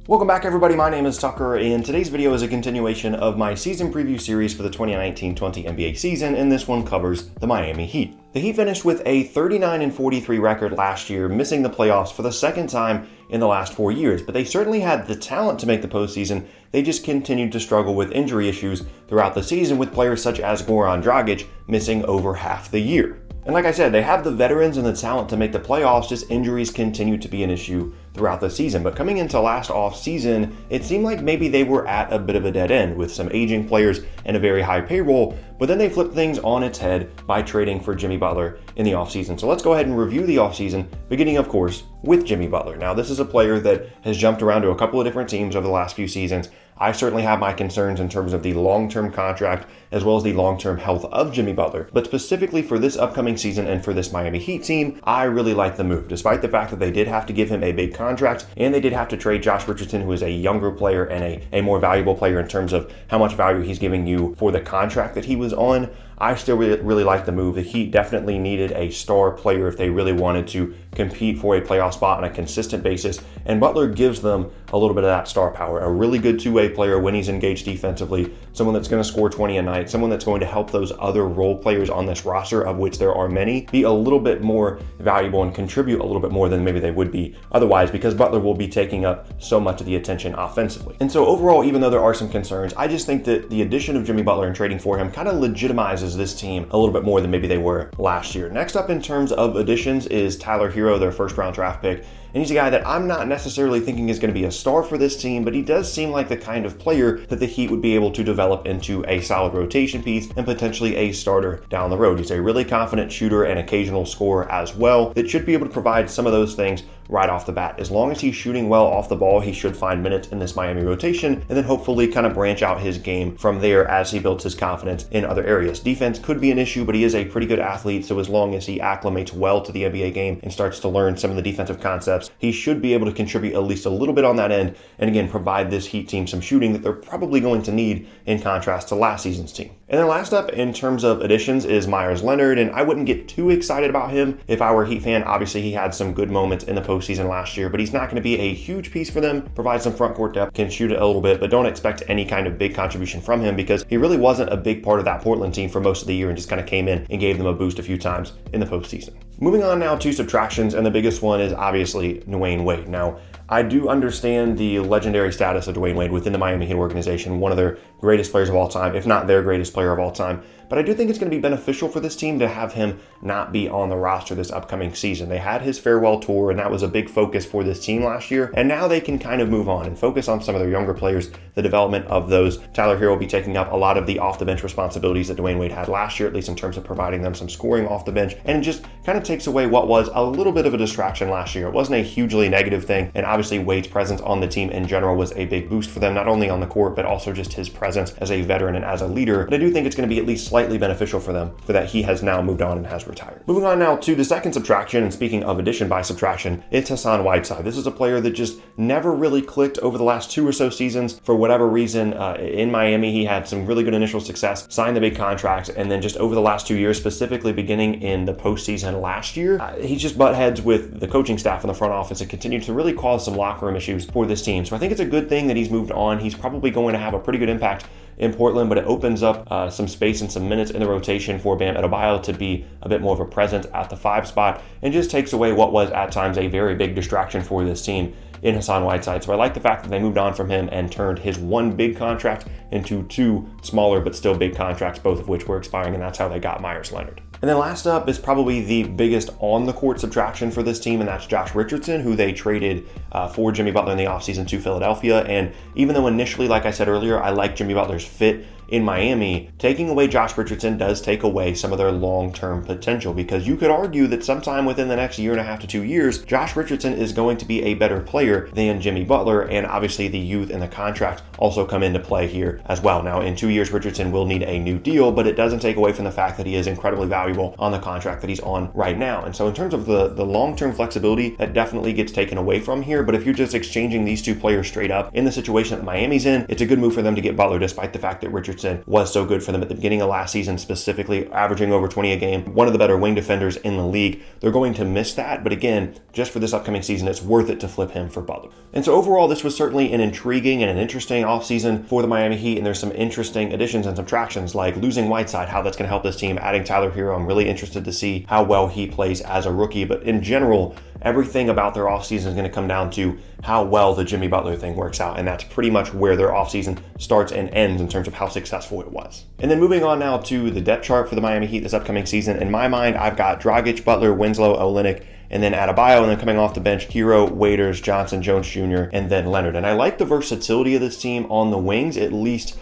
Welcome back, everybody. My name is Tucker, and today's video is a continuation of my season preview series for the 2019-20 NBA season, and this one covers the Miami Heat. The Heat finished with a 39-43 record last year, missing the playoffs for the second time in the last 4 years, but they certainly had the talent to make the postseason. They just continued to struggle with injury issues throughout the season, with players such as Goran Dragic missing over half the year. And like I said, they have the veterans and the talent to make the playoffs, just injuries continue to be an issue throughout the season. But coming into last offseason, it seemed like maybe they were at a bit of a dead end with some aging players and a very high payroll, but then they flipped things on its head by trading for Jimmy Butler in the offseason. So let's go ahead and review the offseason, beginning of course with Jimmy Butler. Now, this is a player that has jumped around to a couple of different teams over the last few seasons. I certainly have my concerns in terms of the long-term contract as well as the long-term health of Jimmy Butler. But specifically for this upcoming season and for this Miami Heat team, I really like the move, despite the fact that they did have to give him a big contract and they did have to trade Josh Richardson, who is a younger player and a more valuable player in terms of how much value he's giving you for the contract that he was on. I still really like the move. The Heat definitely needed a star player if they really wanted to compete for a playoff spot on a consistent basis, and Butler gives them a little bit of that star power. A really good two-way player when he's engaged defensively, someone that's going to score 20 a night, someone that's going to help those other role players on this roster, of which there are many, be a little bit more valuable and contribute a little bit more than maybe they would be otherwise, because Butler will be taking up so much of the attention offensively. And so overall, even though there are some concerns, I just think that the addition of Jimmy Butler and trading for him kind of legitimizes this team a little bit more than maybe they were last year. Next up in terms of additions is Tyler Hero, their first-round draft pick. And he's a guy that I'm not necessarily thinking is going to be a star for this team, but he does seem like the kind of player that the Heat would be able to develop into a solid rotation piece and potentially a starter down the road. He's a really confident shooter and occasional scorer as well that should be able to provide some of those things right off the bat. As long as he's shooting well off the ball, he should find minutes in this Miami rotation and then hopefully kind of branch out his game from there as he builds his confidence in other areas. Defense could be an issue, but he is a pretty good athlete, so as long as he acclimates well to the NBA game and starts to learn some of the defensive concepts, he should be able to contribute at least a little bit on that end and again provide this Heat team some shooting that they're probably going to need in contrast to last season's team. And then last up in terms of additions is Meyers Leonard, and I wouldn't get too excited about him if I were a Heat fan. Obviously, he had some good moments in the postseason last year, but he's not going to be a huge piece for them. Provide some front court depth, can shoot it a little bit, but don't expect any kind of big contribution from him because he really wasn't a big part of that Portland team for most of the year and just kind of came in and gave them a boost a few times in the postseason. Moving on now to subtractions, and the biggest one is obviously Dwyane Wade. Now, I do understand the legendary status of Dwyane Wade within the Miami Heat organization, one of their greatest players of all time, if not their greatest player of all time. But I do think it's going to be beneficial for this team to have him not be on the roster this upcoming season. They had his farewell tour, and that was a big focus for this team last year. And now they can kind of move on and focus on some of their younger players, the development of those. Tyler Hero will be taking up a lot of the off-the-bench responsibilities that Dwyane Wade had last year, at least in terms of providing them some scoring off the bench. And it just kind of takes away what was a little bit of a distraction last year. It wasn't a hugely negative thing. And obviously, Wade's presence on the team in general was a big boost for them, not only on the court, but also just his presence as a veteran and as a leader. But I do think it's going to be at least slightly beneficial for them for that he has now moved on and has retired. Moving on now to the second subtraction, and speaking of addition by subtraction, it's Hassan Whiteside. This is a player that just never really clicked over the last 2 or so seasons. For whatever reason, in Miami, he had some really good initial success, signed the big contracts, and then just over the last 2 years, specifically beginning in the postseason last year, he's just butt heads with the coaching staff in the front office and continued to really cause some locker room issues for this team. So I think it's a good thing that he's moved on. He's probably going to have a pretty good impact in Portland, but it opens up some space and some minutes in the rotation for Bam Adebayo to be a bit more of a presence at the 5 spot and just takes away what was at times a very big distraction for this team in Hassan Whiteside. So I like the fact that they moved on from him and turned his one big contract into 2 smaller but still big contracts, both of which were expiring, and that's how they got Meyers Leonard. And then last up is probably the biggest on-the-court subtraction for this team, and that's Josh Richardson, who they traded for Jimmy Butler in the offseason to Philadelphia. And even though initially, like I said earlier, I like Jimmy Butler's fit in Miami, taking away Josh Richardson does take away some of their long-term potential, because you could argue that sometime within the next 1.5 to 2 years, Josh Richardson is going to be a better player than Jimmy Butler, and obviously the youth and the contract also come into play here as well. Now, in 2 years, Richardson will need a new deal, but it doesn't take away from the fact that he is incredibly valuable on the contract that he's on right now. And so in terms of the long-term flexibility, that definitely gets taken away from here. But if you're just exchanging these 2 players straight up in the situation that Miami's in, it's a good move for them to get Butler, despite the fact that Richardson Richardson was so good for them at the beginning of last season, specifically averaging over 20 a game, one of the better wing defenders in the league. They're going to miss that, but again, just for this upcoming season, it's worth it to flip him for Butler. And so overall, this was certainly an intriguing and an interesting offseason for the Miami Heat, and there's some interesting additions and subtractions, like losing Whiteside, how that's going to help this team, adding Tyler Hero. I'm really interested to see how well he plays as a rookie, but in general, everything about their offseason is going to come down to how well the Jimmy Butler thing works out, and that's pretty much where their offseason starts and ends in terms of how successful it was. And then moving on now to the depth chart for the Miami Heat this upcoming season. In my mind, I've got Dragic, Butler, Winslow, Olynyk, and then Adebayo, and then coming off the bench, Hero, Waiters, Johnson, Jones Jr., and then Leonard. And I like the versatility of this team on the wings, at least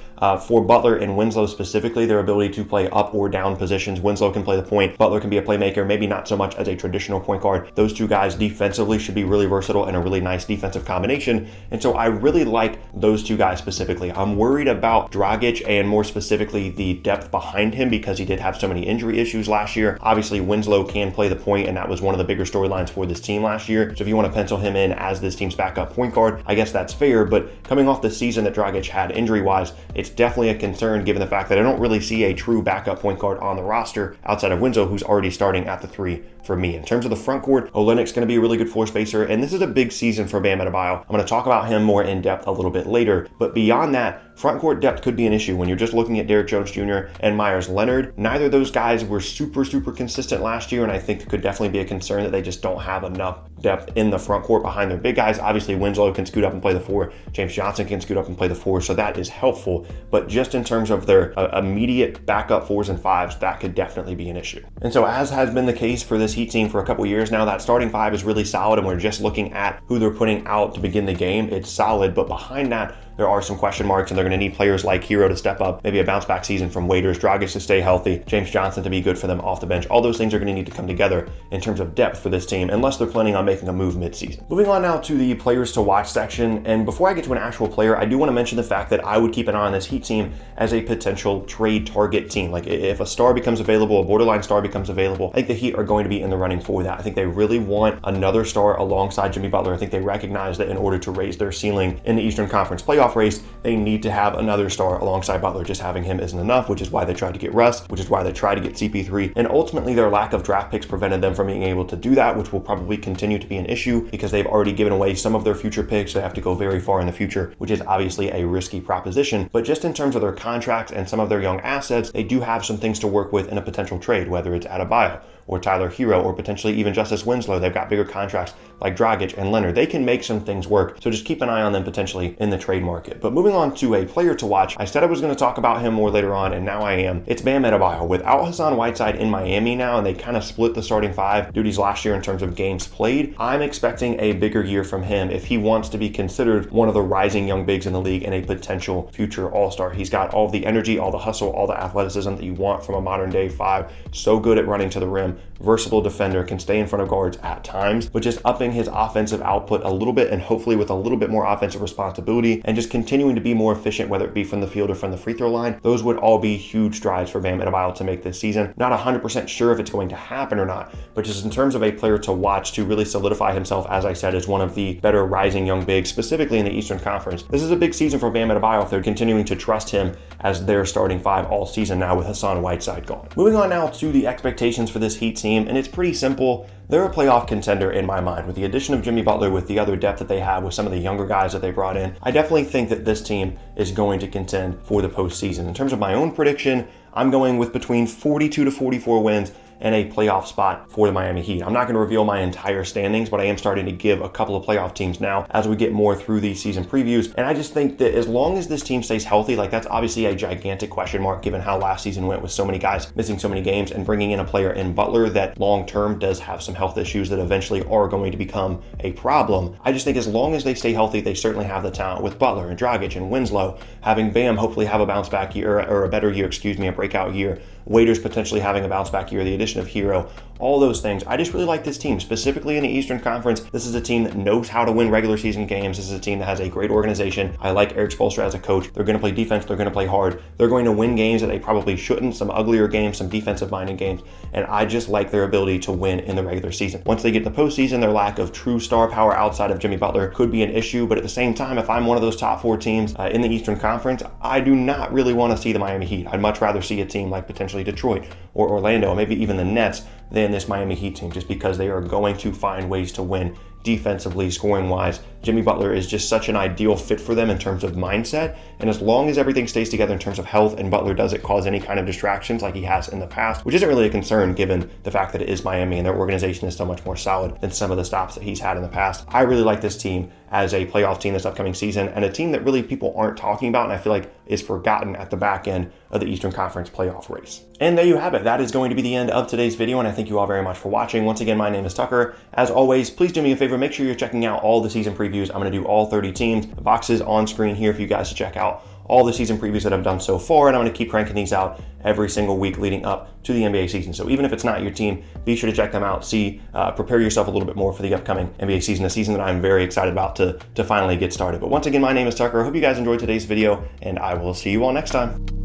for Butler and Winslow specifically, their ability to play up or down positions. Winslow can play the point, Butler can be a playmaker, maybe not so much as a traditional point guard. Those two guys defensively should be really versatile and a really nice defensive combination. And so I really like those two guys specifically. I'm worried about Dragic and more specifically the depth behind him because he did have so many injury issues last year. Obviously, Winslow can play the point, and that was one of the bigger storylines for this team last year. So if you want to pencil him in as this team's backup point guard, I guess that's fair. But coming off the season that Dragic had injury-wise, it's definitely a concern given the fact that I don't really see a true backup point guard on the roster outside of Winslow, who's already starting at the 3 for me. In terms of the front court, Olynyk's going to be a really good floor spacer, and this is a big season for Bam Adebayo. I'm going to talk about him more in depth a little bit later, but beyond that, front court depth could be an issue when you're just looking at Derrick Jones Jr. and Myers Leonard. Neither of those guys were super consistent last year, and I think it could definitely be a concern that they just don't have enough depth in the front court behind their big guys. Obviously, Winslow can scoot up and play the 4. James Johnson can scoot up and play the 4, so that is helpful. But just in terms of their immediate backup 4s and 5s, that could definitely be an issue. And so as has been the case for this Heat team for a couple years now, that starting 5 is really solid, and we're just looking at who they're putting out to begin the game. It's solid, but behind that, there are some question marks, and they're going to need players like Hero to step up, maybe a bounce back season from Waiters, Dragic to stay healthy, James Johnson to be good for them off the bench. All those things are going to need to come together in terms of depth for this team, unless they're planning on making a move mid-season. Moving on now to the players to watch section, and before I get to an actual player, I do want to mention the fact that I would keep an eye on this Heat team as a potential trade target team. Like if a star becomes available, a borderline star becomes available, I think the Heat are going to be in the running for that. I think they really want another star alongside Jimmy Butler. I think they recognize that in order to raise their ceiling in the Eastern Conference playoff race, they need to have another star alongside Butler. Just having him isn't enough, which is why they tried to get Russ, which is why they tried to get CP3, and ultimately their lack of draft picks prevented them from being able to do that, which will probably continue to be an issue because they've already given away some of their future picks. They have to go very far in the future, which is obviously a risky proposition. But just in terms of their contracts and some of their young assets, they do have some things to work with in a potential trade, whether it's Adebayo or Tyler Hero or potentially even Justice Winslow. They've got bigger contracts like Dragic and Leonard. They can make some things work, so just keep an eye on them potentially in the trade market. But moving on to a player to watch, I said I was going to talk about him more later on, and now I am. It's Bam Adebayo. Without Hassan Whiteside in Miami now, and they kind of split the starting 5 duties last year in terms of games played, I'm expecting a bigger year from him if he wants to be considered one of the rising young bigs in the league and a potential future all-star. He's got all the energy, all the hustle, all the athleticism that you want from a modern day 5. So good at running to the rim, versatile defender, can stay in front of guards at times, but just upping his offensive output a little bit, and hopefully with a little bit more offensive responsibility, and just continuing to be more efficient, whether it be from the field or from the free throw line. Those would all be huge strides for Bam Adebayo to make this season. Not 100% sure if it's going to happen or not, but just in terms of a player to watch to really solidify himself, as I said, as one of the better rising young bigs, specifically in the Eastern Conference. This is a big season for Bam Adebayo if they're continuing to trust him as their starting 5 all season now with Hassan Whiteside gone. Moving on now to the expectations for this Heat team, and it's pretty simple. They're a playoff contender in my mind. With the addition of Jimmy Butler, with the other depth that they have, with some of the younger guys that they brought in, I definitely think that this team is going to contend for the postseason. In terms of my own prediction, I'm going with between 42 to 44 wins and a playoff spot for the Miami Heat. I'm not going to reveal my entire standings, but I am starting to give a couple of playoff teams now as we get more through these season previews. And I just think that as long as this team stays healthy, like that's obviously a gigantic question mark given how last season went with so many guys missing so many games, and bringing in a player in Butler that long term does have some health issues that eventually are going to become a problem. I just think as long as they stay healthy, they certainly have the talent with Butler and Dragic and Winslow, having Bam hopefully have a bounce back year, or a better year, a breakout year, Waiters potentially having a bounce back year, the addition definition of hero, all those things. I just really like this team, specifically in the Eastern Conference. This is a team that knows how to win regular season games. This is a team that has a great organization. I like Eric Spoelstra as a coach. They're going to play defense. They're going to play hard. They're going to win games that they probably shouldn't, some uglier games, some defensive-minded games, and I just like their ability to win in the regular season. Once they get to the postseason, their lack of true star power outside of Jimmy Butler could be an issue, but at the same time, if I'm one of those top 4 teams in the Eastern Conference, I do not really want to see the Miami Heat. I'd much rather see a team like potentially Detroit or Orlando, maybe even the Nets, than this Miami Heat team, just because they are going to find ways to win defensively, scoring-wise. Jimmy Butler is just such an ideal fit for them in terms of mindset, and as long as everything stays together in terms of health and Butler doesn't cause any kind of distractions like he has in the past, which isn't really a concern given the fact that it is Miami and their organization is so much more solid than some of the stops that he's had in the past. I really like this team as a playoff team this upcoming season, and a team that really people aren't talking about, and I feel like is forgotten at the back end of the Eastern Conference playoff race. And there you have it. That is going to be the end of today's video, and I thank you all very much for watching. Once again, my name is Tucker. As always, please do me a favor, make sure you're checking out all the season previews. I'm going to do all 30 teams. The box is on screen here for you guys to check out all the season previews that I've done so far, and I'm going to keep cranking these out every single week leading up to the NBA season. So even if it's not your team, be sure to check them out, prepare yourself a little bit more for the upcoming NBA season, a season that I'm very excited about to finally get started. But once again, my name is Tucker. I hope you guys enjoyed today's video, and I will see you all next time.